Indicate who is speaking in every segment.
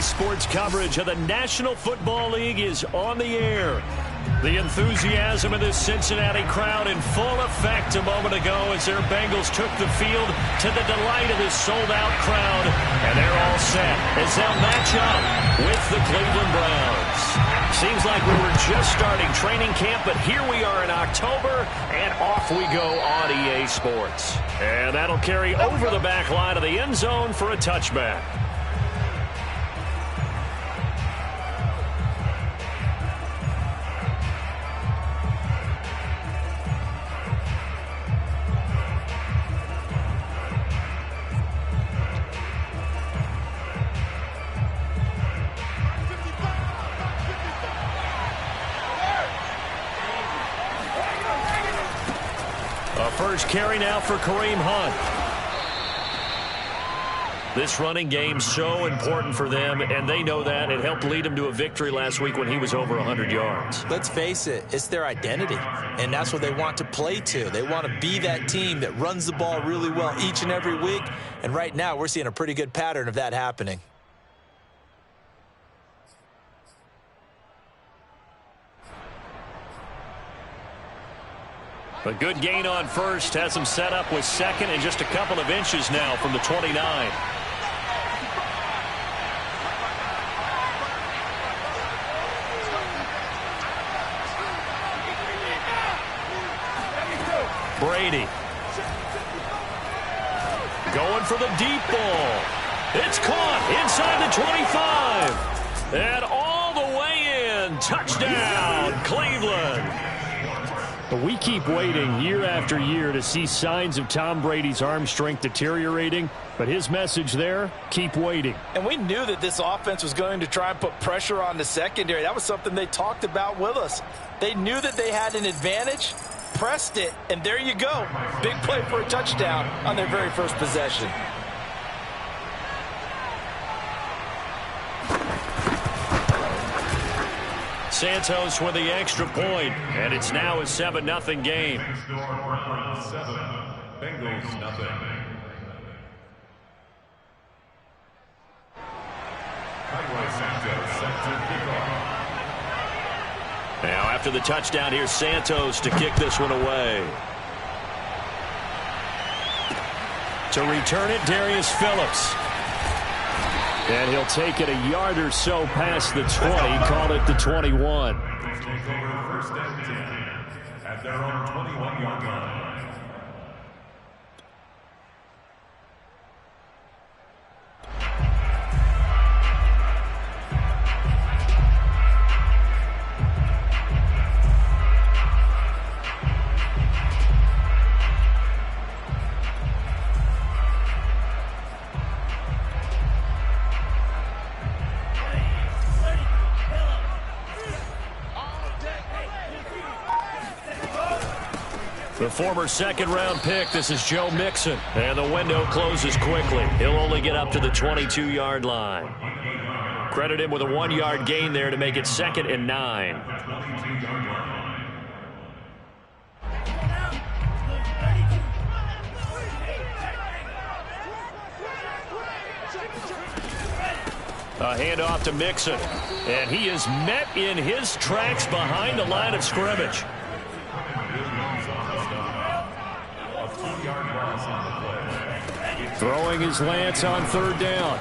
Speaker 1: Sports coverage of the National Football League is on the air. The enthusiasm of this Cincinnati crowd in full effect a moment ago as their Bengals took the field to the delight of this sold-out crowd. And they're all set as they'll match up with the Cleveland Browns. Seems like we were just starting training camp, but here we are in October, and off we go on EA Sports. And that'll carry over the back line of the end zone for a touchback. First carry now for Kareem Hunt. This running game's so important for them, and they know that. It helped lead them to a victory last week when he was over 100 yards.
Speaker 2: Let's face it, it's their identity, and that's what they want to play to. They want to be that team that runs the ball really well each and every week, and right now we're seeing a pretty good pattern of that happening.
Speaker 1: A good gain on first has him set up with second and just a couple of inches now from the 29. Brady. Going for the deep ball. It's caught inside the 25. And all the way in. Touchdown, Cleveland.
Speaker 3: But we keep waiting year after year to see signs of Tom Brady's arm strength deteriorating. But his message there, keep waiting.
Speaker 4: And we knew that this offense was going to try and put pressure on the secondary. That was something they talked about with us. They knew that they had an advantage, pressed it, and there you go. Big play for a touchdown on their very first possession.
Speaker 1: Santos with the extra point, and it's now a 7-0 game.
Speaker 5: Bengals nothing.
Speaker 1: Now after the touchdown, here's Santos to kick this one away. To return it, Darius Phillips. And he'll take it a yard or so past the 20, call it the 21.
Speaker 5: Take over first and 10 at their own 21-yard line.
Speaker 1: The former second-round pick, this is Joe Mixon. And the window closes quickly. He'll only get up to the 22-yard line. Credit him with a 1-yard gain there to make it 2nd and 9. A handoff to Mixon. And he is met in his tracks behind the line of scrimmage.
Speaker 3: Throwing his lance on 3rd down.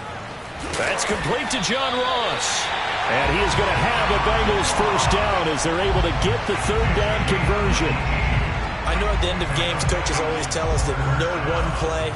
Speaker 1: That's complete to John Ross. And he is going to have a Bengals first down as they're able to get the 3rd down conversion.
Speaker 2: I know at the end of games, coaches always tell us that no one play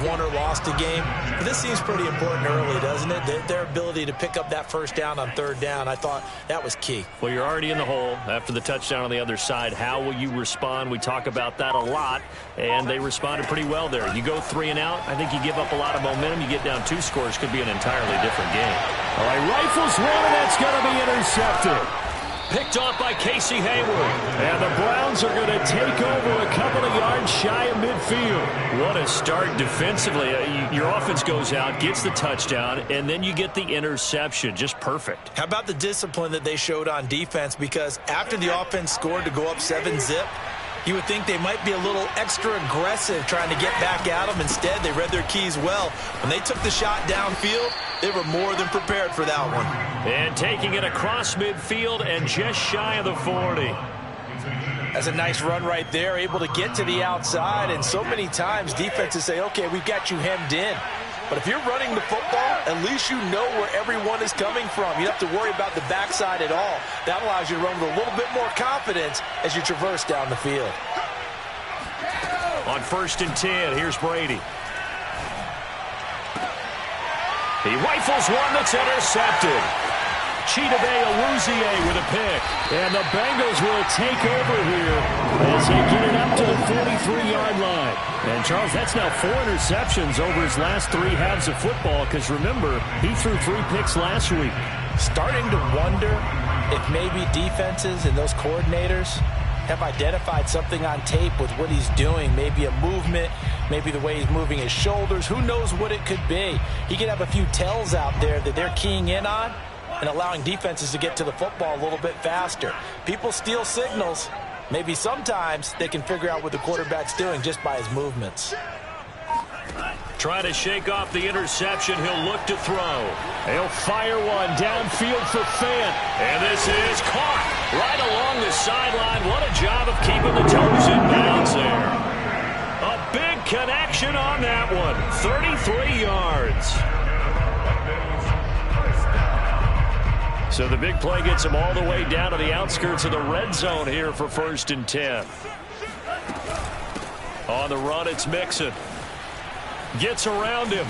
Speaker 2: won or lost a game. But this seems pretty important early, doesn't it? Their ability to pick up that first down on 3rd down, I thought that was key.
Speaker 1: Well, you're already in the hole after the touchdown on the other side. How will you respond? We talk about that a lot, and they responded pretty well there. You go 3 and out, I think you give up a lot of momentum. You get down 2 scores, could be an entirely different game.
Speaker 3: All right, rifles one, and that's going to be intercepted.
Speaker 1: Picked off by Casey Hayward.
Speaker 3: And the Browns are going to take over a couple of yards shy of midfield.
Speaker 1: What a start defensively. Your offense goes out, gets the touchdown, and then you get the interception. Just perfect.
Speaker 2: How about the discipline that they showed on defense? Because after the offense scored to go up 7-zip, You would think they might be a little extra aggressive trying to get back at them. Instead, they read their keys well. When they took the shot downfield, they were more than prepared for that one.
Speaker 1: And taking it across midfield and just shy of the 40.
Speaker 4: That's a nice run right there, able to get to the outside. And so many times defenses say, okay, we've got you hemmed in. But if you're running the football, at least you know where everyone is coming from. You don't have to worry about the backside at all. That allows you to run with a little bit more confidence as you traverse down the field.
Speaker 1: On 1st and 10, here's Brady. He rifles one that's intercepted. Chidobe with a pick. And the Bengals will take over here as they get it up to the 43-yard line. And, Charles, that's now 4 interceptions over his last 3 halves of football because, remember, he threw 3 picks last week.
Speaker 4: Starting to wonder if maybe defenses and those coordinators have identified something on tape with what he's doing. Maybe a movement, maybe the way he's moving his shoulders. Who knows what it could be? He could have a few tells out there that they're keying in on and allowing defenses to get to the football a little bit faster. People steal signals. Maybe sometimes they can figure out what the quarterback's doing just by his movements.
Speaker 1: Trying to shake off the interception. He'll look to throw. He'll fire one downfield for Fant. And this is caught right along the sideline. What a job of keeping the toes in bounds there. A big connection on that one. 33 yards. So the big play gets him all the way down to the outskirts of the red zone here for 1st and 10. On the run, it's Mixon. Gets around him.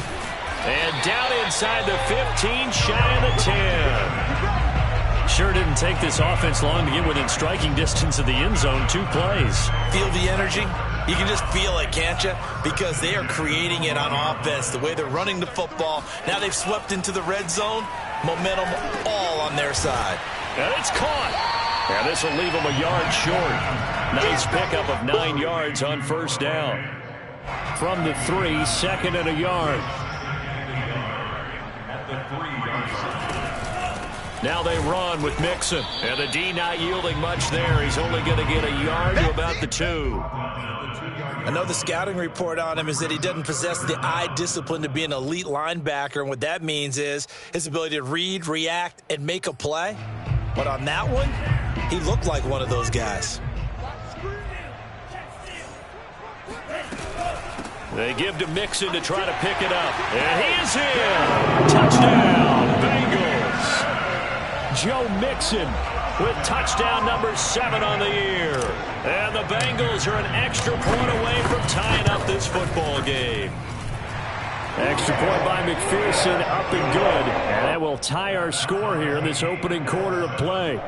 Speaker 1: And down inside the 15, shy of the 10. Sure didn't take this offense long to get within striking distance of the end zone. 2 plays.
Speaker 2: Feel the energy? You can just feel it, can't you? Because they are creating it on offense. The way they're running the football. Now they've swept into the red zone. Momentum all on their side.
Speaker 1: And it's caught. And this will leave them a yard short. Nice pickup of 9 yards on 1st down. From the 3, 2nd and a yard. Now they run with Mixon. And the D not yielding much there. He's only going to get a yard to about the 2.
Speaker 2: I know the scouting report on him is that he doesn't possess the eye discipline to be an elite linebacker. And what that means is his ability to read, react, and make a play. But on that one, he looked like one of those guys.
Speaker 1: They give to Mixon to try to pick it up. And he is in. Touchdown, Bengals. Joe Mixon with touchdown number 7 on the year. And the Bengals are an extra point away from tying up this football game. Extra point by McPherson, up and good. And that will tie our score here in this opening quarter of play.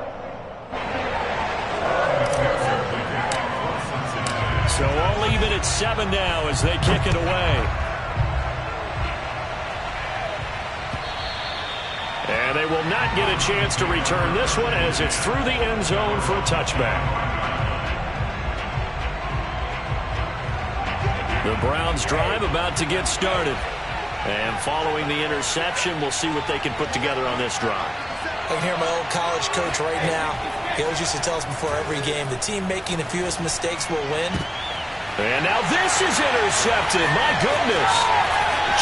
Speaker 1: So all even at 7 now as they kick it away. And they will not get a chance to return this one as it's through the end zone for a touchback. The Browns drive about to get started. And following the interception, we'll see what they can put together on this drive.
Speaker 2: I can hear my old college coach right now. He always used to tell us before every game, the team making the fewest mistakes will win.
Speaker 1: And now this is intercepted. My goodness.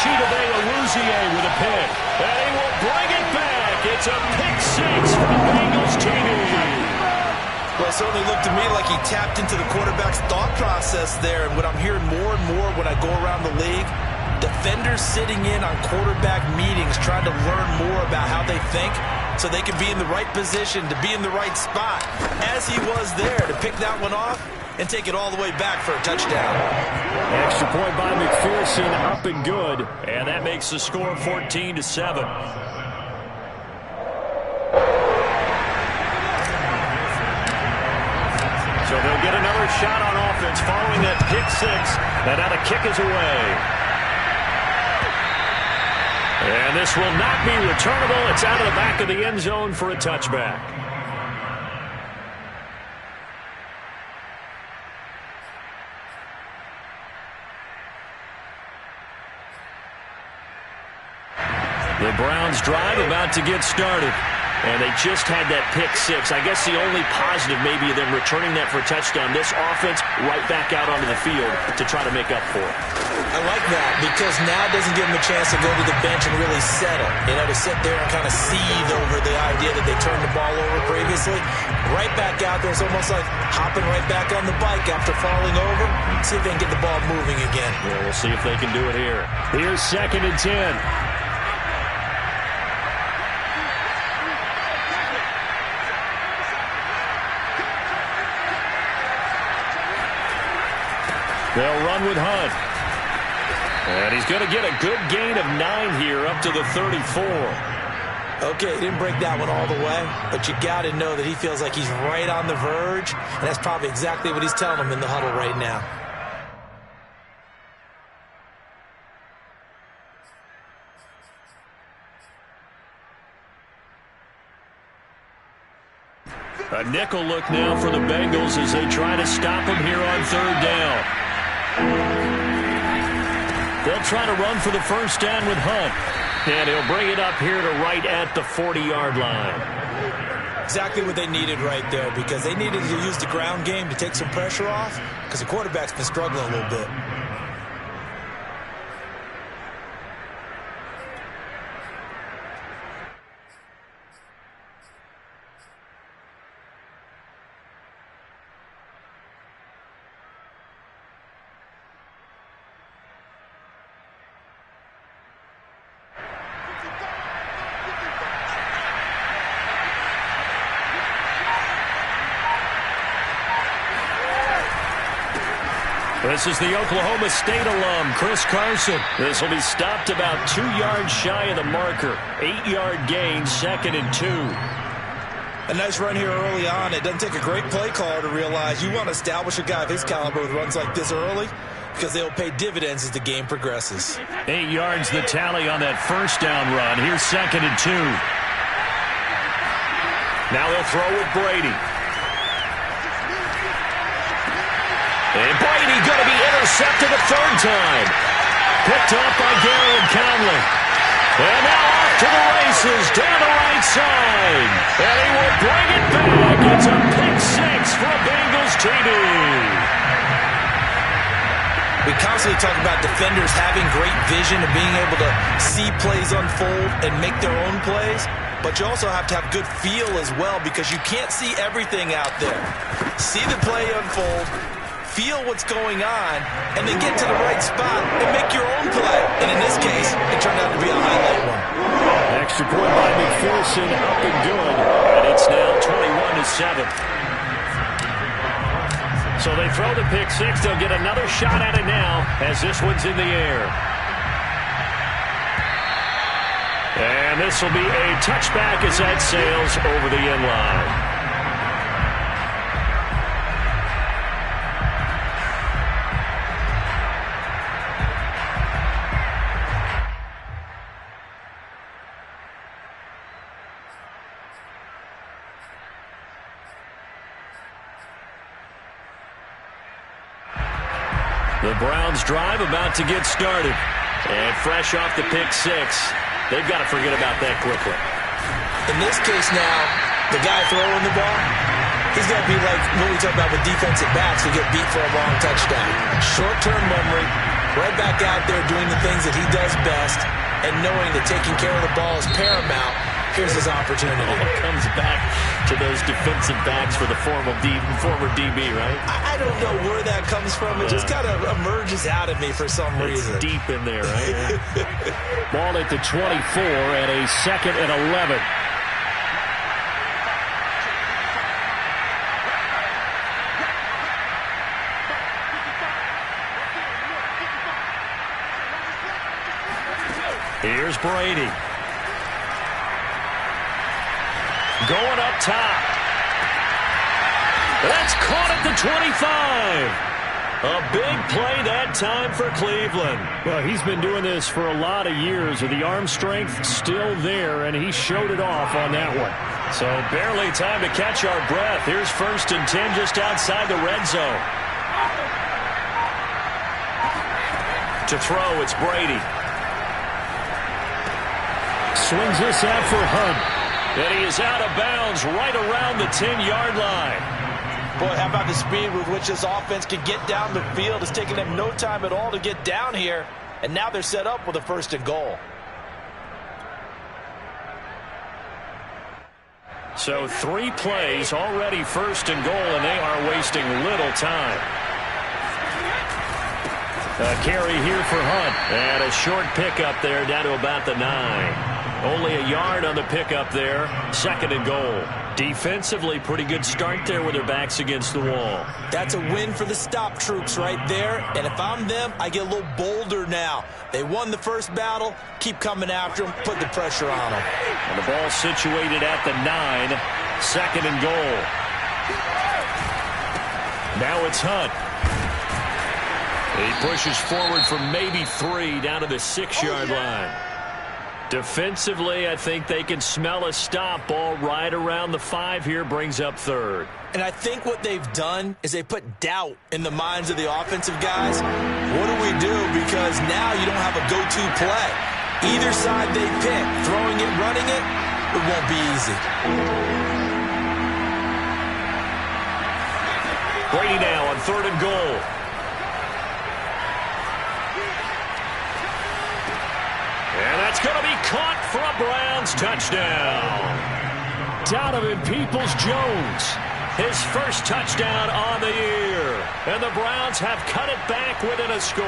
Speaker 1: Chidobe with a pick. And he will bring it back. It's a pick 6 for the Bengals team.
Speaker 2: Well, it certainly looked to me like he tapped into the quarterback's thought process there. And what I'm hearing more and more when I go around the league, defenders sitting in on quarterback meetings trying to learn more about how they think so they can be in the right position, to be in the right spot, as he was there to pick that one off and take it all the way back for a touchdown.
Speaker 1: Extra point by McPherson, up and good. And that makes the score 14-7. So they'll get another shot on offense following that pick 6. And now the kick is away. And this will not be returnable. It's out of the back of the end zone for a touchback. The Browns drive about to get started. And they just had that pick six. I guess the only positive maybe of them returning that for a touchdown. This offense right back out onto the field to try to make up for it.
Speaker 2: I like that because now it doesn't give them a chance to go to the bench and really settle. To sit there and kind of seethe over the idea that they turned the ball over previously. Right back out there. It's almost like hopping right back on the bike after falling over. See if they can get the ball moving again.
Speaker 1: Yeah, we'll see if they can do it here.
Speaker 3: Here's 2nd and 10. They'll run with Hunt. And he's going to get a good gain of 9 here up to the 34.
Speaker 2: Okay, he didn't break that one all the way, but you got to know that he feels like he's right on the verge, and that's probably exactly what he's telling them in the huddle right now.
Speaker 1: A nickel look now for the Bengals as they try to stop him here on 3rd down. They'll try to run for the first down with Hunt. And he'll bring it up here to right at the 40-yard line.
Speaker 2: Exactly what they needed right there because they needed to use the ground game to take some pressure off because the quarterback's been struggling a little bit.
Speaker 1: This is the Oklahoma State alum, Chris Carson. This will be stopped about 2 yards shy of the marker. 8-yard gain, 2nd and 2.
Speaker 2: A nice run here early on. It doesn't take a great play caller to realize you want to establish a guy of his caliber with runs like this early because they'll pay dividends as the game progresses.
Speaker 1: 8 yards the tally on that first down run. Here's 2nd and 2. Now they'll throw with Brady. And Brady going to be intercepted a 3rd time. Picked up by Gary and Conley. And now off to the races down the right side. And he will bring it back. It's a pick six for a Bengals TD.
Speaker 2: We constantly talk about defenders having great vision and being able to see plays unfold and make their own plays. But you also have to have good feel as well because you can't see everything out there. See the play unfold, feel what's going on, and then get to the right spot and make your own play. And in this case, it turned out to be a highlight one.
Speaker 1: Extra point by McPherson, up and good. And it's now 21-7. So they throw the pick six. They'll get another shot at it now as this one's in the air. And this will be a touchback as that sails over the end line. The Browns drive about to get started. And fresh off the pick six, they've got to forget about that quickly.
Speaker 2: In this case now, the guy throwing the ball, he's got to be like what we talk about with defensive backs who get beat for a long touchdown. Short-term memory, right back out there doing the things that he does best, and knowing that taking care of the ball is paramount. Here's his opportunity.
Speaker 1: It comes back to those defensive backs for the former DB, right?
Speaker 2: I don't know where that comes from. It just kind of emerges out of me for some reason.
Speaker 1: It's deep in there, right? Ball at the 24 and a 2nd and 11. Here's Brady. Going up top. That's caught at the 25. A big play that time for Cleveland.
Speaker 3: Well, he's been doing this for a lot of years with the arm strength still there, and he showed it off on that one.
Speaker 1: So barely time to catch our breath. Here's 1st and 10 just outside the red zone. To throw, it's Brady.
Speaker 3: Swings this out for Hunt.
Speaker 1: And he is out of bounds right around the 10-yard line.
Speaker 4: Boy, how about the speed with which this offense can get down the field? It's taking them no time at all to get down here. And now they're set up with a 1st and goal.
Speaker 1: So 3 plays already 1st and goal, and they are wasting little time. A carry here for Hunt. And a short pickup there down to about the 9. Only a yard on the pickup there. 2nd and goal. Defensively, pretty good start there with their backs against the wall.
Speaker 2: That's a win for the stop troops right there. And if I'm them, I get a little bolder now. They won the first battle. Keep coming after them. Put the pressure on them.
Speaker 1: And the ball situated at the 9. 2nd and goal. Now it's Hunt. He pushes forward for maybe 3 down to the 6-yard line. Defensively, I think they can smell a stop. Ball right around the 5 here, brings up 3rd.
Speaker 2: And I think what they've done is they put doubt in the minds of the offensive guys. What do we do? Because now you don't have a go-to play. Either side they pick, throwing it, running it, it won't be easy.
Speaker 1: Brady now on 3rd and goal. And that's going to be caught for a Browns touchdown. Donovan Peoples-Jones, his first touchdown on the year. And the Browns have cut it back within a score.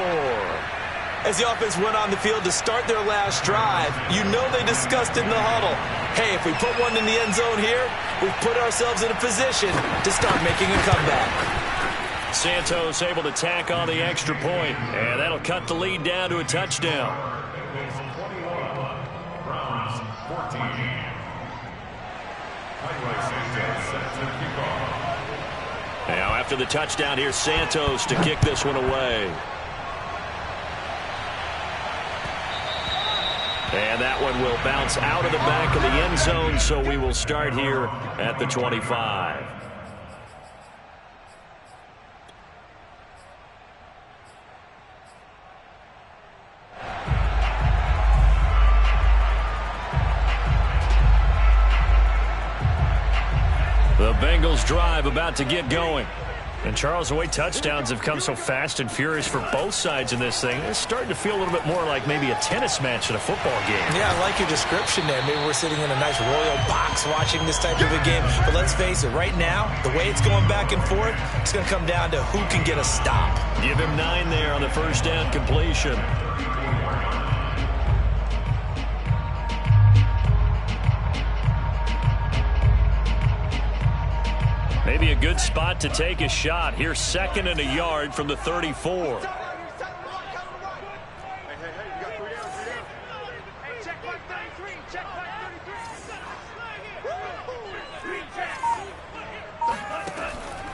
Speaker 2: As the offense went on the field to start their last drive, you know they discussed in the huddle, hey, if we put one in the end zone here, we've put ourselves in a position to start making a comeback.
Speaker 1: Santos able to tack on the extra point, and that'll cut the lead down to a touchdown. Now after the touchdown, here's Santos to kick this one away. And that one will bounce out of the back of the end zone, so we will start here at the 25. The Bengals drive about to get going. And, Charles, the way touchdowns have come so fast and furious for both sides in this thing, it's starting to feel a little bit more like maybe a tennis match in a football game.
Speaker 2: Yeah, I like your description there. Maybe we're sitting in a nice royal box watching this type of a game. But let's face it, right now, the way it's going back and forth, it's going to come down to who can get a stop.
Speaker 1: Give him 9 there on the first down completion. Maybe a good spot to take a shot. Here's 2nd and a yard from the 34.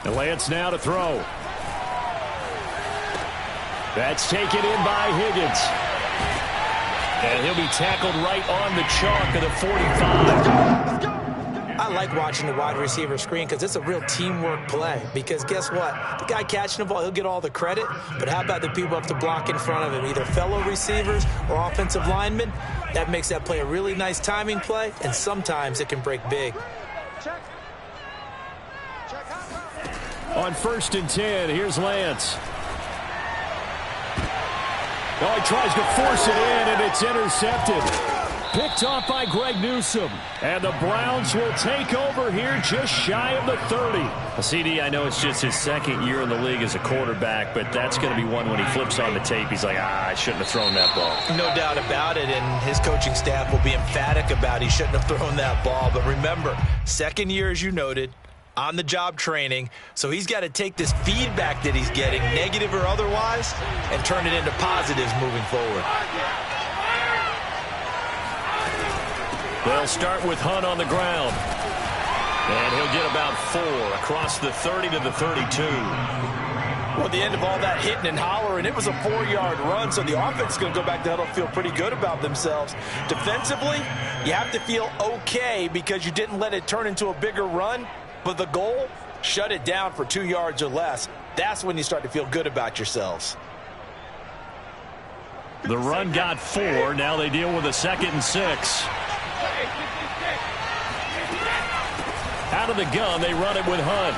Speaker 1: And Lance now to throw. That's taken in by Higgins. And he'll be tackled right on the chalk of the 45.
Speaker 2: I like watching the wide receiver screen because it's a real teamwork play. Because guess what? The guy catching the ball, he'll get all the credit. But how about the people up to block in front of him, either fellow receivers or offensive linemen? That makes that play a really nice timing play, and sometimes it can break big.
Speaker 3: On 1st and 10, here's Lance. Oh, he tries to force it in, and it's intercepted. Picked off by Greg Newsome. And the Browns will take over here just shy of the 30.
Speaker 1: CD, I know it's just his 2nd year in the league as a quarterback, but that's going to be one when he flips on the tape. He's like, I shouldn't have thrown that ball.
Speaker 2: No doubt about it, and his coaching staff will be emphatic about he shouldn't have thrown that ball. But remember, 2nd year, as you noted, on-the-job training, so he's got to take this feedback that he's getting, negative or otherwise, and turn it into positives moving forward.
Speaker 1: They'll start with Hunt on the ground. And he'll get about 4 across the 30 to the 32.
Speaker 4: Well, at the end of all that hitting and hollering, it was a 4-yard run, so the offense is going to go back to huddle, feel pretty good about themselves. Defensively, you have to feel okay because you didn't let it turn into a bigger run, but the goal, shut it down for 2 yards or less. That's when you start to feel good about yourselves.
Speaker 1: The run got 4. Now they deal with a 2nd and 6. out of the gun. They run it with Hunt.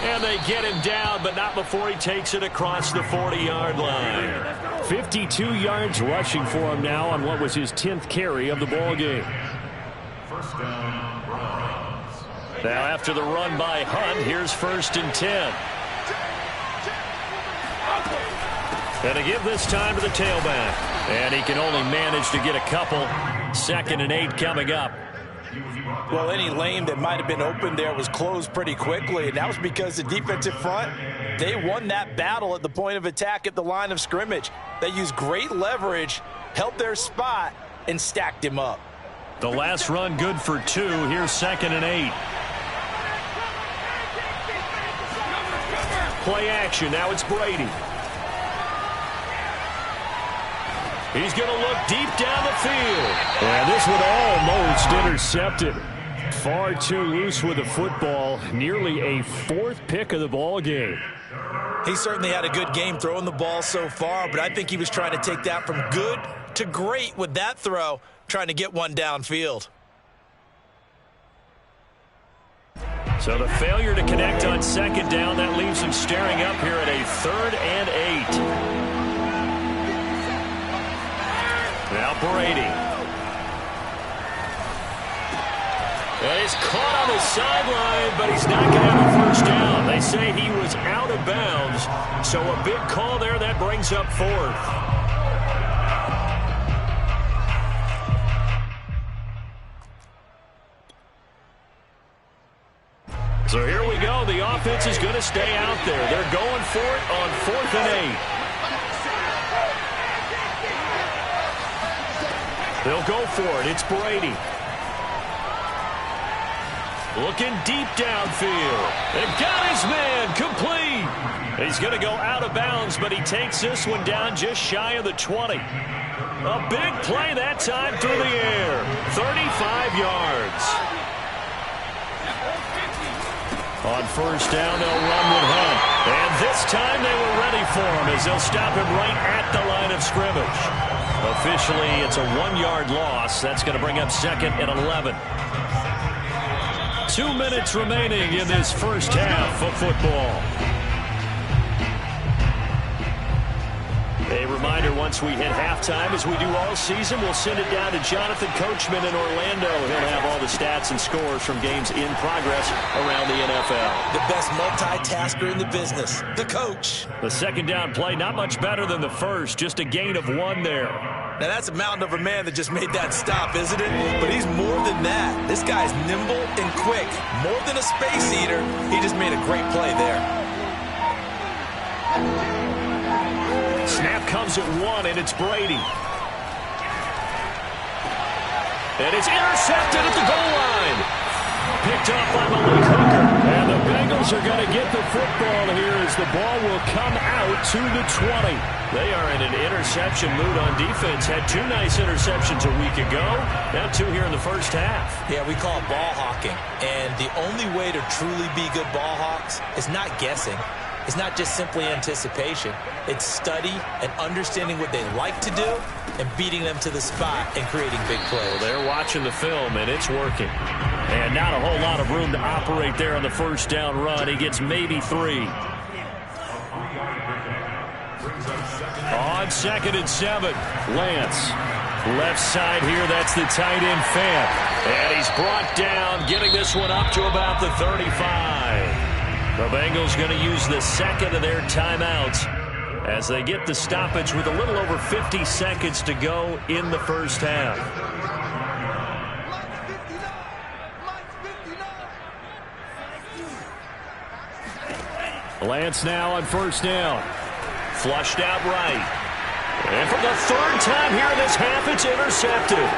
Speaker 1: And they get him down, but not before he takes it across the 40-yard line.
Speaker 3: 52 yards rushing for him now on what was his 10th carry of the ball game.
Speaker 5: First down, Browns.
Speaker 1: Now after the run by Hunt, here's 1st and 10. And to give this time to the tailback. And he can only manage to get a couple. 2nd and 8 coming up.
Speaker 2: Well, any lane that might have been open there was closed pretty quickly, and that was because the defensive front, they won that battle at the point of attack at the line of scrimmage. They used great leverage, held their spot, and stacked him up.
Speaker 1: The last run good for 2. Here's 2nd and 8. Play action. Now it's Brady. He's going to look deep down the field.
Speaker 3: And this one almost intercepted. Far too loose with the football. Nearly a 4th pick of the ball game.
Speaker 2: He certainly had a good game throwing the ball so far, but I think he was trying to take that from good to great with that throw, trying to get one downfield.
Speaker 1: So the failure to connect on 2nd down, that leaves him staring up here at a 3rd and 8. Now Brady. And he's caught on the sideline, but he's not going to have a first down. They say he was out of bounds, so a big call there. That brings up 4th. So here we go. The offense is going to stay out there. They're going for it on 4th and 8. They'll go for it. It's Brady. Looking deep downfield. And got his man complete. He's going to go out of bounds, but he takes this one down just shy of the 20. A big play that time through the air. 35 yards. On 1st down, they'll run with Hunt. And this time they were ready for him as they'll stop him right at the line of scrimmage. Officially, it's a 1-yard loss. That's going to bring up 2nd and 11. 2 minutes remaining in this first half of football. A reminder, once we hit halftime, as we do all season, we'll send it down to Jonathan Coachman in Orlando. He'll have all the stats and scores from games in progress around the NFL.
Speaker 2: The best multitasker in the business, the coach.
Speaker 1: The 2nd down play, not much better than the first, just a gain of 1 there.
Speaker 2: Now, that's a mountain of a man that just made that stop, isn't it? But he's more than that. This guy's nimble and quick. More than a space eater, he just made a great play there.
Speaker 1: Snap comes at 1, and it's Brady. And it's intercepted at the goal line. Picked up by Malik Hooker. And the Bengals are going to get the football here as the ball will come out to the 20. They are in an interception mood on defense. Had 2 nice interceptions a week ago. Now 2 here in the first half.
Speaker 2: Yeah, we call it ball hawking. And the only way to truly be good ball hawks is not guessing. It's not just simply anticipation. It's study and understanding what they like to do and beating them to the spot and creating big plays.
Speaker 1: Well, they're watching the film, and it's working. And not a whole lot of room to operate there on the 1st down run. He gets maybe 3. On 2nd and 7, Lance. Left side here, that's the tight end Fant. And he's brought down, getting this one up to about the 35. The Bengals going to use the 2nd of their timeouts as they get the stoppage with a little over 50 seconds to go in the first half. Lance now on 1st down. Flushed out right. And for the 3rd time here in this half, it's intercepted.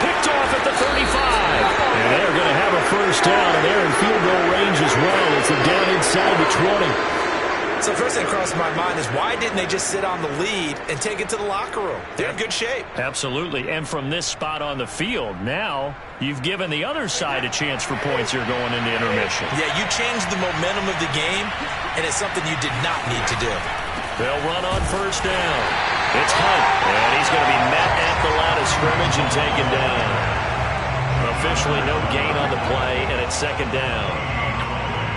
Speaker 1: Picked off at the 35. And they're going to have a 1st down, and they're in field goal range as well. It's a down inside the 20.
Speaker 2: So first thing crossed my mind is why didn't they just sit on the lead and take it to the locker room? They're in good shape.
Speaker 1: Absolutely. And from this spot on the field, now you've given the other side a chance for points here going into intermission.
Speaker 2: Yeah, you changed the momentum of the game, and it's something you did not need to do.
Speaker 1: They'll run on 1st down. It's Hunt, and he's going to be met at the line of scrimmage and taken down. A officially no gain on the play, and it's second down.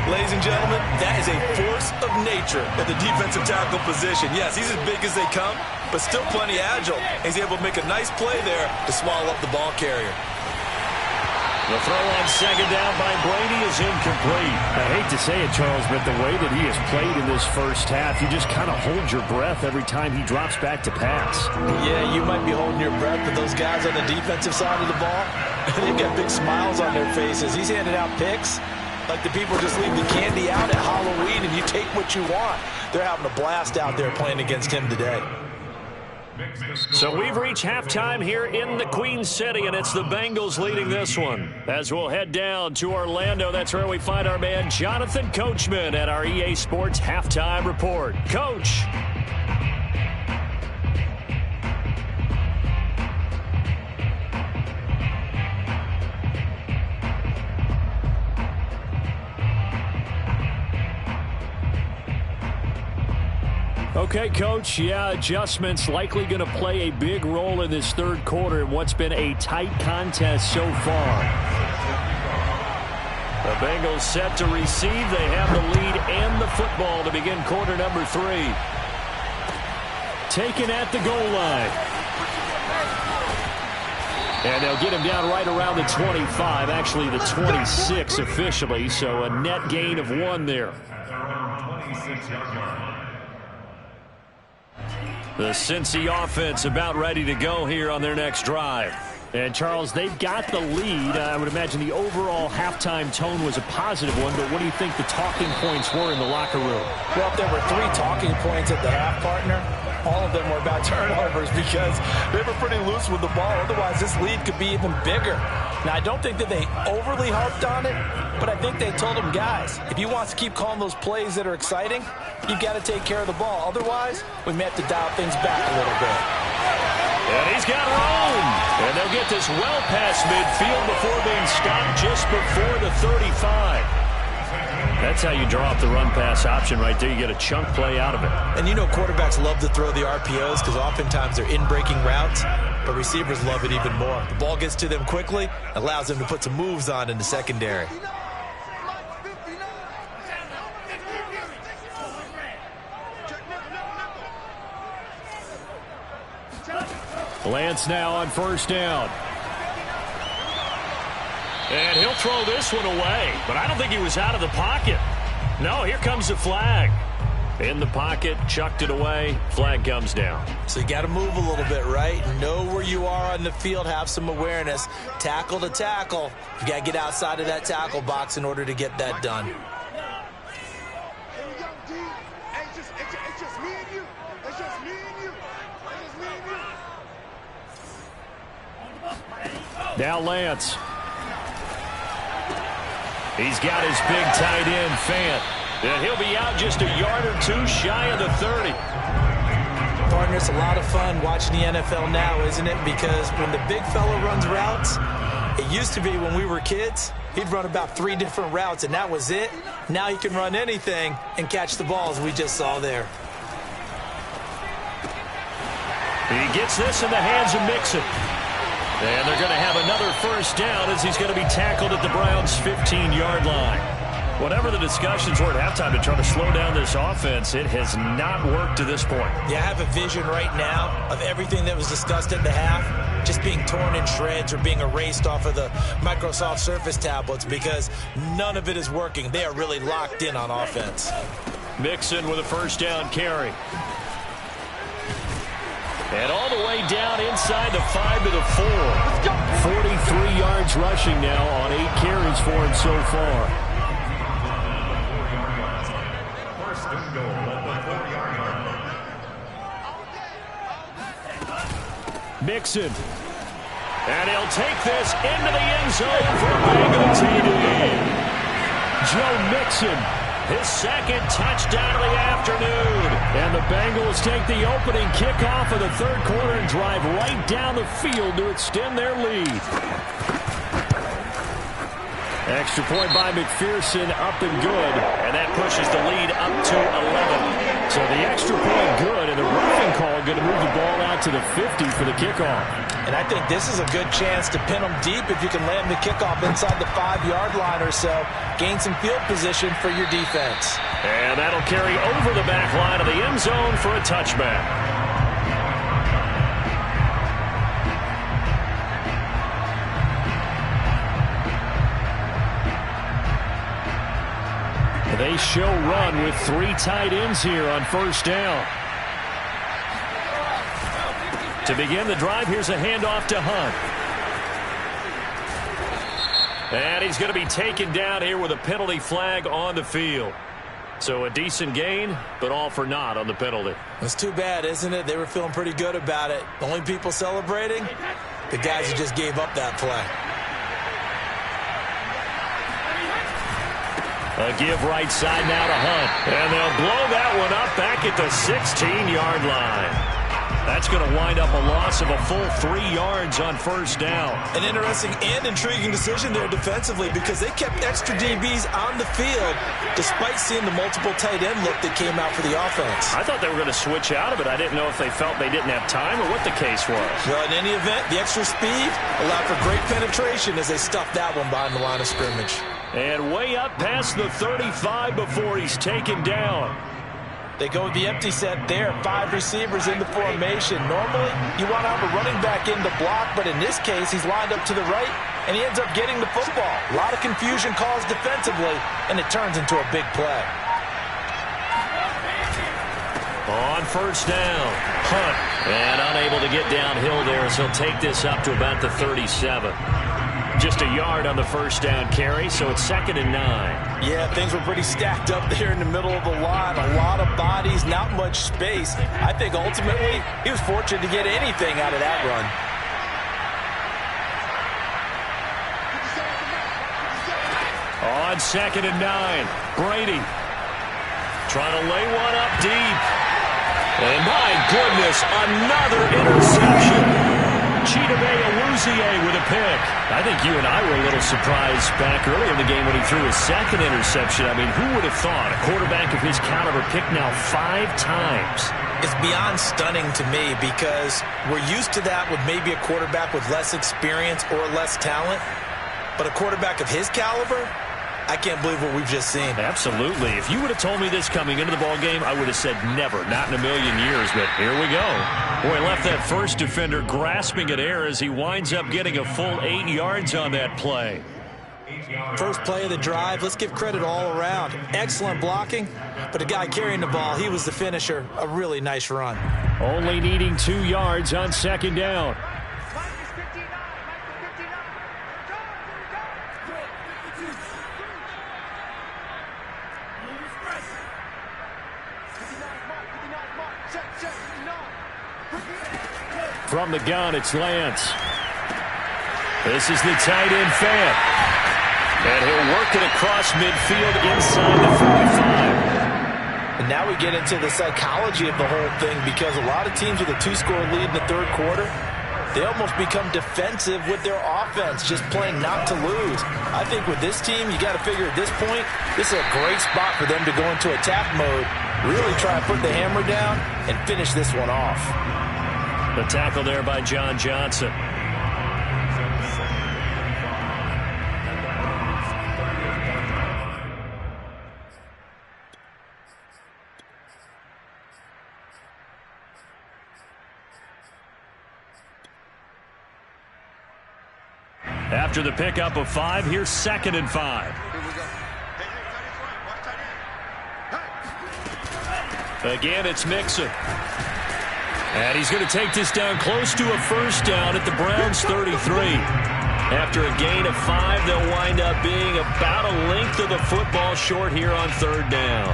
Speaker 4: Ladies and gentlemen, that is a force of nature at the defensive tackle position. Yes, he's as big as they come, but still plenty agile. He's able to make a nice play there to swallow up the ball carrier.
Speaker 1: The throw on second down by Brady is incomplete.
Speaker 3: I hate to say it, Charles, but the way that he has played in this first half, you just kind of hold your breath every time he drops back to pass.
Speaker 2: Yeah, you might be holding your breath, but those guys on the defensive side of the ball, they've got big smiles on their faces. He's handed out picks like the people just leave the candy out at Halloween and you take what you want. They're having a blast out there playing against him today.
Speaker 1: So we've reached halftime here in the Queen City, and it's the Bengals leading this one. As we'll head down to Orlando, that's where we find our man Jonathan Coachman at our EA Sports Halftime Report. Coach.
Speaker 3: Okay, Coach, yeah, adjustments likely going to play a big role in this third quarter in what's been a tight contest so far.
Speaker 1: The Bengals set to receive. They have the lead and the football to begin quarter number 3.
Speaker 3: Taken at the goal line. And they'll get him down right around the 25, actually the 26 officially, so a net gain of 1 there.
Speaker 1: The Cincy offense about ready to go here on their next drive.
Speaker 3: And, Charles, they've got the lead. I would imagine the overall halftime tone was a positive one, but what do you think the talking points were in the locker room?
Speaker 2: Well, if there were 3 talking points at the half, partner, all of them were about turnovers because they were pretty loose with the ball. Otherwise, this lead could be even bigger. Now, I don't think that they overly harped on it, but I think they told them, guys, if you want to keep calling those plays that are exciting, you've got to take care of the ball. Otherwise, we may have to dial things back a little bit.
Speaker 1: And he's got room. And they'll get this well past midfield before being stopped just before the 35.
Speaker 3: That's how you draw up the run-pass option right there. You get a chunk play out of it.
Speaker 2: And you know quarterbacks love to throw the RPOs because oftentimes they're in-breaking routes, but receivers love it even more. The ball gets to them quickly, allows them to put some moves on in the secondary.
Speaker 3: Lance now on first down.
Speaker 1: And he'll throw this one away, but I don't think he was out of the pocket. No, here comes the flag. In the pocket, chucked it away, flag comes down.
Speaker 2: So you got to move a little bit, right? Know where you are on the field, have some awareness. Tackle to tackle. You got to get outside of that tackle box in order to get that done.
Speaker 3: Now Lance.
Speaker 1: He's got his big tight end, Fant. And he'll be out just a yard or 2 shy of the 30.
Speaker 2: Partner, it's a lot of fun watching the NFL now, isn't it? Because when the big fella runs routes, it used to be when we were kids, he'd run about 3 different routes, and that was it. Now he can run anything and catch the balls we just saw there.
Speaker 1: He gets this in the hands of Mixon. And they're going to have another first down as he's going to be tackled at the Browns' 15-yard line. Whatever the discussions were at halftime to try to slow down this offense, it has not worked to this point.
Speaker 2: Yeah, I have a vision right now of everything that was discussed at the half just being torn in shreds or being erased off of the Microsoft Surface tablets because none of it is working. They are really locked in on offense.
Speaker 1: Mixon with a first down carry. And all the way down inside the 5 to the 4.
Speaker 3: 43 yards rushing now on 8 carries for him so far.
Speaker 5: First and goal at the 4-yard line.
Speaker 3: Mixon.
Speaker 1: And he'll take this into the end zone for Bengals TD.
Speaker 3: Joe Mixon.
Speaker 1: His second touchdown of the afternoon.
Speaker 3: And the Bengals take the opening kickoff of the third quarter and drive right down the field to extend their lead. Extra point by McPherson, up and good.
Speaker 1: And that pushes the lead up to 11.
Speaker 3: So the extra point good, and the roughing call going to move the ball out to the 50 for the kickoff.
Speaker 2: And I think this is a good chance to pin them deep if you can land the kickoff inside the 5-yard line or so. Gain some field position for your defense.
Speaker 1: And that'll carry over the back line of the end zone for a touchback. They show run with 3 tight ends here on first down. To begin the drive, here's a handoff to Hunt. And he's going to be taken down here with a penalty flag on the field. So a decent gain, but all for naught on the penalty.
Speaker 2: It's too bad, isn't it? They were feeling pretty good about it. The only people celebrating, the guys who just gave up that play.
Speaker 1: A give right side now to Hunt. And they'll blow that one up back at the 16-yard line. That's going to wind up a loss of a full 3 yards on first down.
Speaker 2: An interesting and intriguing decision there defensively because they kept extra DBs on the field despite seeing the multiple tight end look that came out for the offense.
Speaker 1: I thought they were going to switch out of it. I didn't know if they felt they didn't have time or what the case was.
Speaker 2: Well, in any event, the extra speed allowed for great penetration as they stuffed that one behind the line of scrimmage.
Speaker 1: And way up past the 35 before he's taken down.
Speaker 2: They go with the empty set there. 5 receivers in the formation. Normally, you want to have a running back in the block, but in this case, he's lined up to the right, and he ends up getting the football. A lot of confusion caused defensively, and it turns into a big play.
Speaker 1: On first down, Hunt. And unable to get downhill there as he'll take this up to about the 37. Just a yard on the first down carry, so it's 2nd and 9.
Speaker 2: Yeah, things were pretty stacked up there in the middle of the line. A lot of bodies, not much space. I think ultimately he was fortunate to get anything out of that run.
Speaker 1: On 2nd and 9, Brady trying to lay one up deep. And my goodness, another interception. Chidobe with a pick. I think you and I were a little surprised back earlier in the game when he threw his 2nd interception. I mean, who would have thought a quarterback of his caliber picked now 5 times?
Speaker 2: It's beyond stunning to me because we're used to that with maybe a quarterback with less experience or less talent. But a quarterback of his caliber, I can't believe what we've just seen.
Speaker 1: Absolutely. If you would have told me this coming into the ball game, I would have said never, not in a million years, but here we go. Boy, left that first defender grasping at air as he winds up getting a full 8 yards on that play.
Speaker 2: First play of the drive, let's give credit all around. Excellent blocking, but the guy carrying the ball, he was the finisher. A really nice run.
Speaker 1: Only needing 2 yards on 2nd down. From the gun, it's Lance. This is the tight end fan. And he'll work it across midfield inside the 45.
Speaker 2: And now we get into the psychology of the whole thing because a lot of teams with a 2-score lead in the 3rd quarter, they almost become defensive with their offense, just playing not to lose. I think with this team, you got to figure at this point, this is a great spot for them to go into attack mode, really try to put the hammer down and finish this one off.
Speaker 1: The tackle there by John Johnson. After the pickup of 5, here's 2nd and 5. Again, it's Mixon. And he's going to take this down close to a first down at the Browns' 33. After a gain of 5, they'll wind up being about a length of the football short here on 3rd down.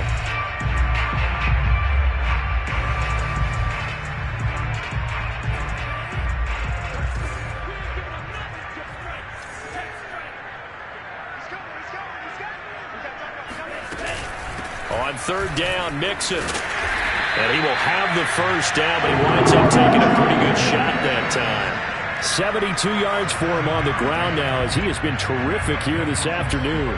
Speaker 1: On 3rd down, Mixon. And he will have the first down, but he winds up taking a pretty good shot that time. 72 yards for him on the ground now as he has been terrific here this afternoon.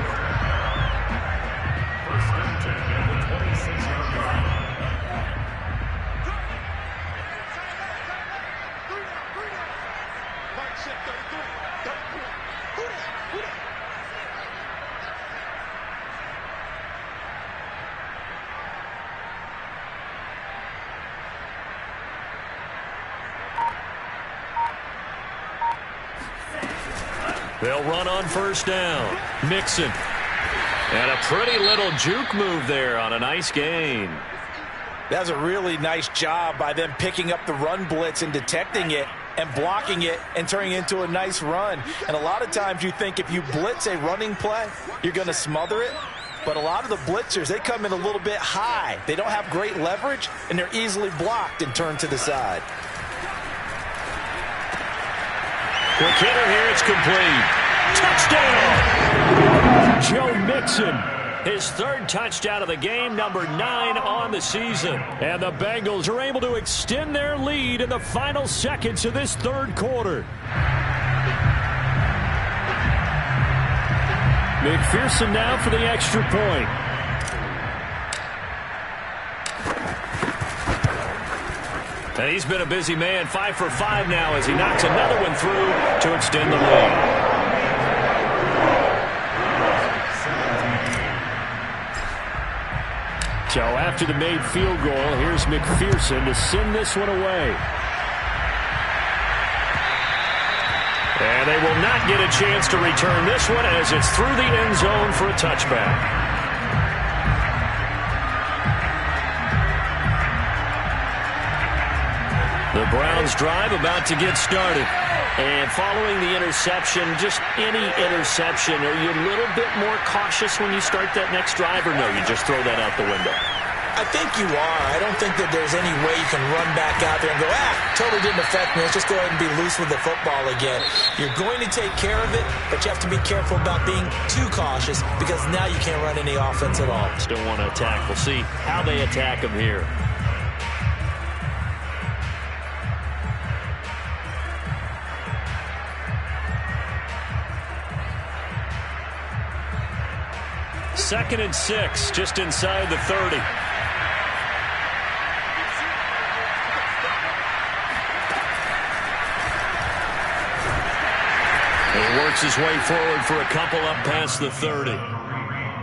Speaker 1: They'll run on first down. Mixon. And a pretty little juke move there on a nice gain.
Speaker 4: That's a really nice job by them picking up the run blitz and detecting it and blocking it and turning it into a nice run. And a lot of times you think if you blitz a running play, you're going to smother it. But a lot of the blitzers, they come in a little bit high. They don't have great leverage, and they're easily blocked and turned to the side.
Speaker 1: Quick hitter here, it's complete. Touchdown!
Speaker 3: Joe Mixon.
Speaker 1: His third touchdown of the game, number 9 on the season.
Speaker 3: And the Bengals are able to extend their lead in the final seconds of this third quarter. McPherson now for the extra point.
Speaker 1: And he's been a busy man, 5 for 5 now as he knocks another one through to extend the lead.
Speaker 3: So after the made field goal, here's McPherson to send this one away.
Speaker 1: And they will not get a chance to return this one as it's through the end zone for a touchback. The Browns drive about to get started. And following the interception, just any interception, are you a little bit more cautious when you start that next drive, or no, you just throw that out the window?
Speaker 2: I think you are. I don't think that there's any way you can run back out there and go, totally didn't affect me. Let's just go ahead and be loose with the football again. You're going to take care of it, but you have to be careful about being too cautious because now you can't run any offense at all.
Speaker 1: Still want to attack. We'll see how they attack him here. Second and 6, just inside the 30. He works his way forward for a couple up past the 30.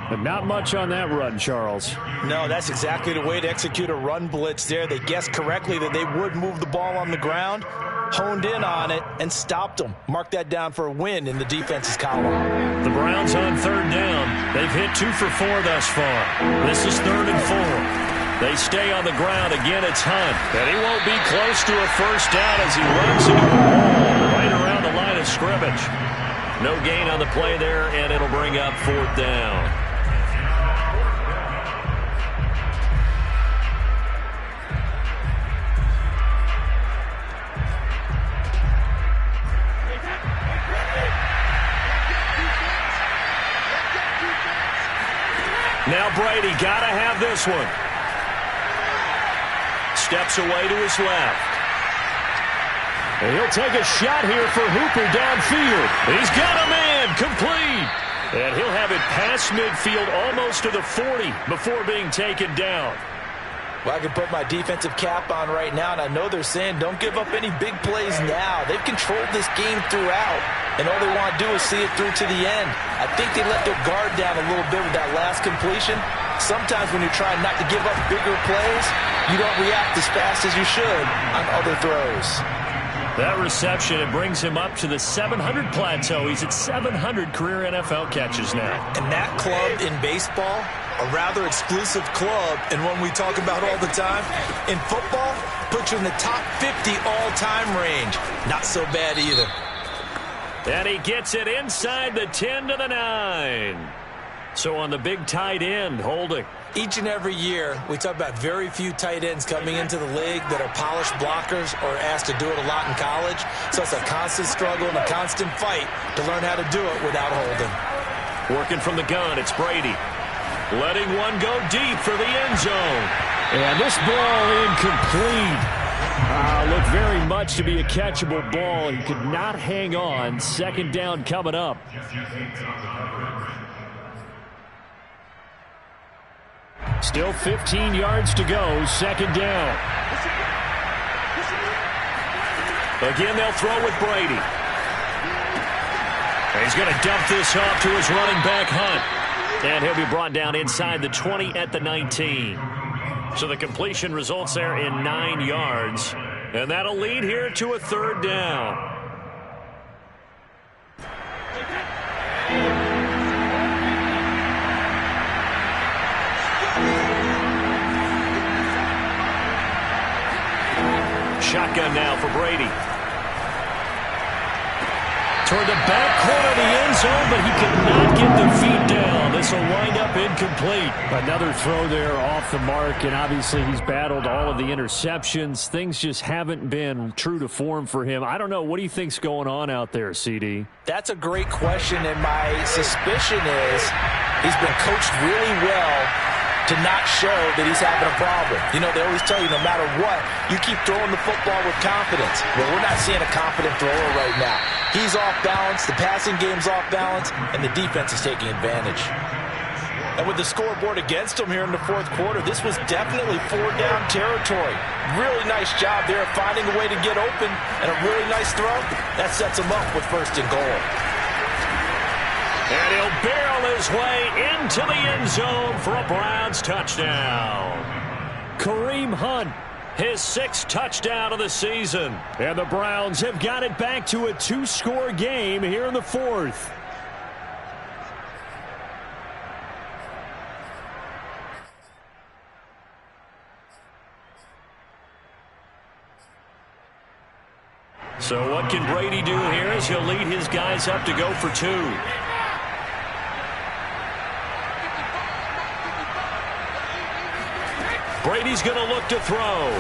Speaker 3: But not much on that run, Charles.
Speaker 4: No, that's exactly the way to execute a run blitz there. They guessed correctly that they would move the ball on the ground, honed in on it, and stopped them. Mark that down for a win in the defense's column.
Speaker 1: The Browns on third down. They've hit 2 for 4 thus far. This is 3rd and 4. They stay on the ground. Again, it's Hunt. And he won't be close to a first down as he runs into a wall right around the line of scrimmage. No gain on the play there, and it'll bring up 4th down. Now Brady, got to have this one. Steps away to his left.
Speaker 3: And he'll take a shot here for Hooper downfield.
Speaker 1: He's got a man, complete. And he'll have it past midfield almost to the 40 before being taken down.
Speaker 4: Well, I can put my defensive cap on right now, and I know they're saying don't give up any big plays now. They've controlled this game throughout, and all they want to do is see it through to the end. I think they let their guard down a little bit with that last completion. Sometimes when you're trying not to give up bigger plays, you don't react as fast as you should on other throws.
Speaker 1: That reception, it brings him up to the 700 plateau. He's at 700 career NFL catches now.
Speaker 2: And that club in baseball, a rather exclusive club, and one we talk about all the time. In football, puts you in the top 50 all-time range. Not so bad either.
Speaker 1: And he gets it inside the 10 to the 9. So on the big tight end, holding.
Speaker 2: Each and every year, we talk about very few tight ends coming into the league that are polished blockers or asked to do it a lot in college. So it's a constant struggle and a constant fight to learn how to do it without holding.
Speaker 1: Working from the gun, it's Brady. Letting one go deep for the end zone.
Speaker 3: And this ball incomplete. Looked very much to be a catchable ball. He could not hang on. 2nd down coming up. Still 15 yards to go. 2nd down.
Speaker 1: Again, they'll throw with Brady. And he's going to dump this off to his running back, Hunt. And he'll be brought down inside the 20 at the 19. So the completion results there in 9 yards. And that'll lead here to a third down. Shotgun now for Brady. Toward the back corner of the end zone, but he cannot get the feet down. This will wind up incomplete.
Speaker 3: Another throw there off the mark, and obviously he's battled all of the interceptions. Things just haven't been true to form for him. I don't know. What do you think's going on out there, CD?
Speaker 2: That's a great question, and my suspicion is he's been coached really well to not show that he's having a problem. You know, they always tell you no matter what, you keep throwing the football with confidence. Well, we're not seeing a confident thrower right now. He's off balance, the passing game's off balance, and the defense is taking advantage. And with the scoreboard against him here in the fourth quarter, this was definitely 4-down territory. Really nice job there of finding a way to get open, and a really nice throw. That sets him up with first and goal.
Speaker 1: And he'll barrel his way into the end zone for a Browns touchdown.
Speaker 3: Kareem Hunt,
Speaker 1: his 6th touchdown of the season.
Speaker 3: And the Browns have got it back to a 2-score game here in the 4th.
Speaker 1: So what can Brady do here as he'll lead his guys up to go for 2? Brady's going to look to throw.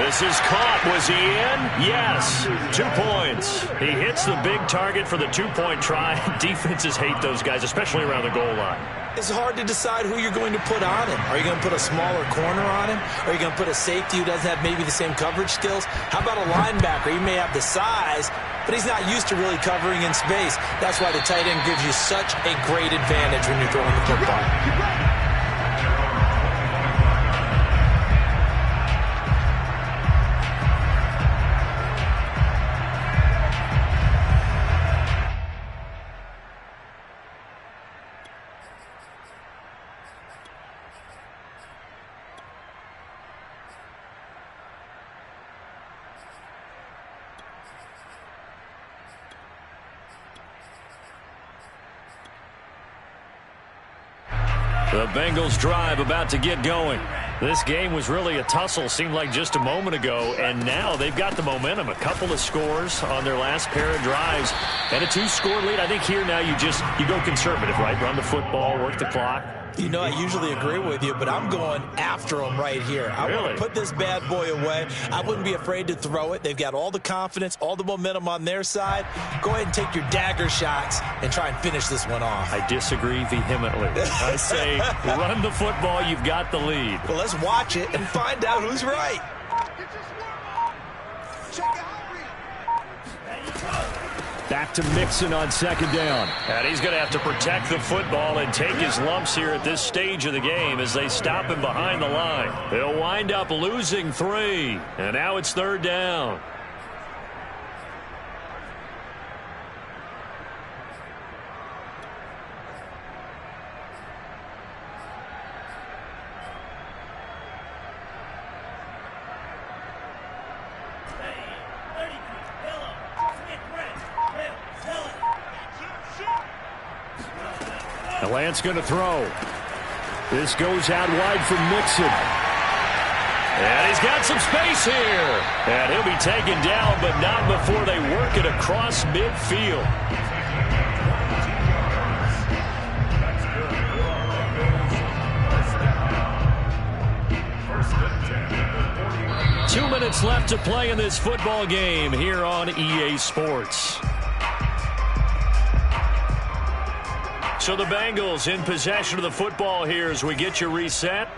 Speaker 1: This is caught. Was he in? Yes. 2 points. He hits the big target for the 2-point try. Defenses hate those guys, especially around the goal line.
Speaker 2: It's hard to decide who you're going to put on him. Are you going to put a smaller corner on him? Are you going to put a safety who doesn't have maybe the same coverage skills? How about a linebacker? He may have the size, but he's not used to really covering in space. That's why the tight end gives you such a great advantage when you're throwing the football.
Speaker 1: The Bengals drive about to get going. This game was really a tussle, seemed like just a moment ago, and now they've got the momentum. A couple of scores on their last pair of drives and a 2-score lead. I think here now you go conservative, right? Run the football, work the clock.
Speaker 2: You know, I usually agree with you, but I'm going after him right here. I want to put this bad boy away. I wouldn't be afraid to throw it. They've got all the confidence, all the momentum on their side. Go ahead and take your dagger shots and try and finish this one off.
Speaker 1: I disagree vehemently. I say run the football. You've got the lead.
Speaker 2: Well, let's watch it and find out who's right.
Speaker 3: Back to Mixon on 2nd down.
Speaker 1: And he's going to have to protect the football and take his lumps here at this stage of the game as they stop him behind the line. They'll wind up losing 3. And now it's 3rd down.
Speaker 3: Lance going to throw. This goes out wide for Mixon.
Speaker 1: And he's got some space here. And he'll be taken down, but not before they work it across midfield. Two minutes left to play in this football game here on EA Sports. So the Bengals in possession of the football here as we get you reset.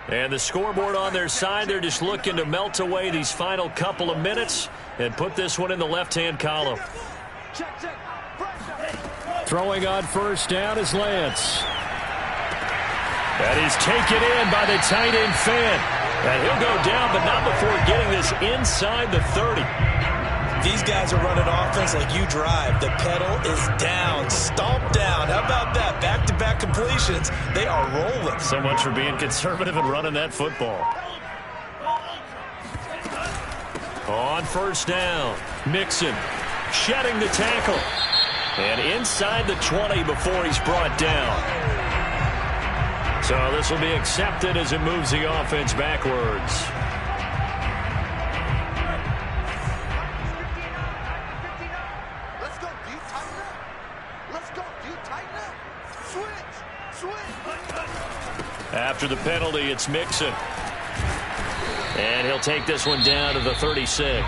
Speaker 1: And the scoreboard on their side, they're just looking to melt away these final couple of minutes and put this one in the left-hand column.
Speaker 3: Throwing on 1st down is Lance.
Speaker 1: And he's taken in by the tight end Fant. And he'll go down, but not before getting this inside the 30.
Speaker 2: these guys are running offense like you drive. The pedal is down, stomp down. How about that? Back-to-back completions. They are rolling.
Speaker 1: So much for being conservative and running that football. On first down, Mixon shedding the tackle. And inside the 20 before he's brought down. So this will be accepted as it moves the offense backwards.
Speaker 6: Let's go. Do you tighten up? Let's go. Do you tighten up? Switch.
Speaker 1: After the penalty, it's Mixon. And he'll take this one down to the 36.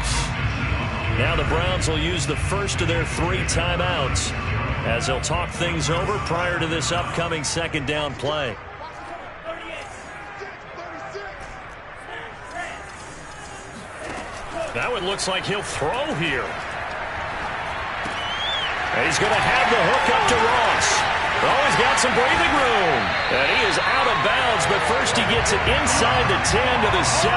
Speaker 1: Now the Browns will use the first of their 3 timeouts as they'll talk things over prior to this upcoming second down play. Now it looks like he'll throw here. And he's going to have the hook up to Ross. Oh, he's got some breathing room. And he is out of bounds, but first he gets it inside the 10 to the 7.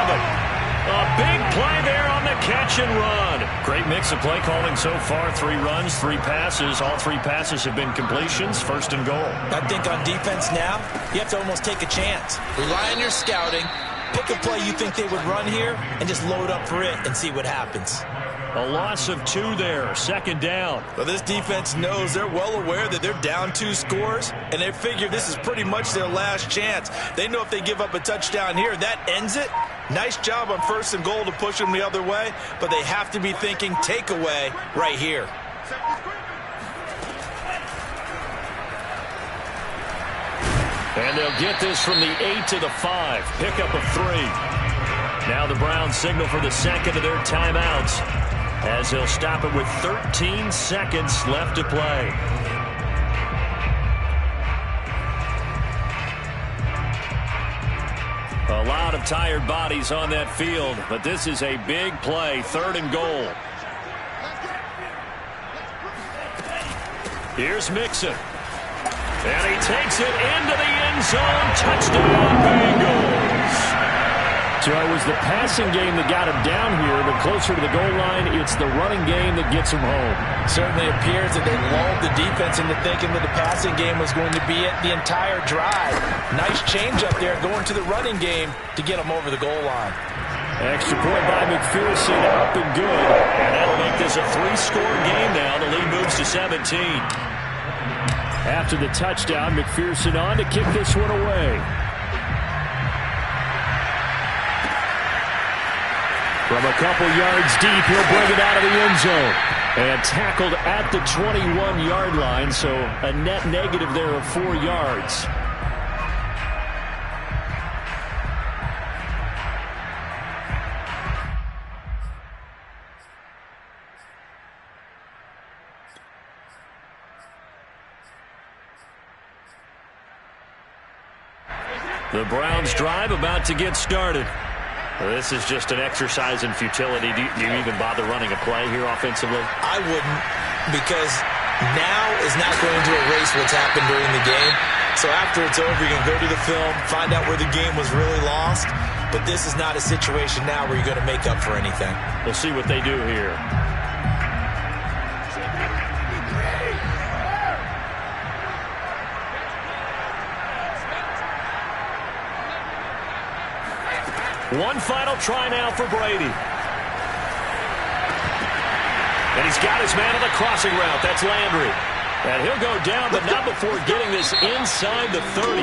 Speaker 1: A big play there on the catch and run. Great mix of play calling so far. 3 runs, 3 passes. All 3 passes have been completions. First and goal.
Speaker 2: I think on defense now, you have to almost take a chance. Rely on your scouting. Pick a play you think they would run here and just load up for it and see what happens.
Speaker 1: A loss of 2 there. Second down.
Speaker 2: Well, this defense knows, they're well aware that they're down 2 scores, and they figure this is pretty much their last chance. They know if they give up a touchdown here, that ends it. Nice job on first and goal to push them the other way, but they have to be thinking takeaway right here.
Speaker 1: And they'll get this from the 8 to the 5. Pickup of 3. Now the Browns signal for the second of their timeouts as they'll stop it with 13 seconds left to play. A lot of tired bodies on that field, but this is a big play. 3rd and goal. Here's Mixon. And he takes it into the end zone. Touchdown, Bengals.
Speaker 3: So it was the passing game that got him down here, but closer to the goal line, it's the running game that gets him home.
Speaker 2: Certainly appears that they lulled the defense into thinking that the passing game was going to be it the entire drive. Nice change up there going to the running game to get them over the goal line.
Speaker 3: Extra point by McPherson, up and good.
Speaker 1: And that'll make this a 3-score game now. The lead moves to 17.
Speaker 3: After the touchdown, McPherson on to kick this one away. From a couple yards deep, he'll bring it out of the end zone. And tackled at the 21-yard line, so a net negative there of 4 yards.
Speaker 1: The Browns drive about to get started. This is just an exercise in futility. Do you even bother running a play here offensively?
Speaker 2: I wouldn't, because now is not going to erase what's happened during the game. So after it's over, you can go to the film, find out where the game was really lost. But this is not a situation now where you're going to make up for anything.
Speaker 1: We'll see what they do here. One final try now for Brady. And he's got his man on the crossing route. That's Landry. And he'll go down, but not before getting this inside the 30.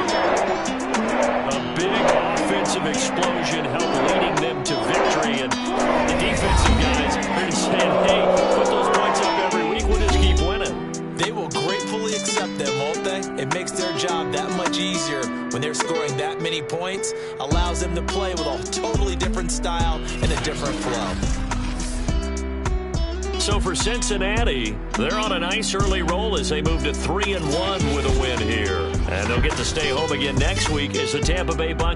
Speaker 1: A big offensive explosion helped leading them to victory. And the defensive guys are saying, hey, put those points up every week. We'll just keep winning.
Speaker 2: They will gratefully accept them, won't they? It makes their job that much easier when they're scoring that many points. Allows them to play with a totally different style and a different flow.
Speaker 1: So for Cincinnati, they're on a nice early roll as they move to 3-1 with a win here. And they'll get to stay home again next week as the Tampa Bay Buccaneers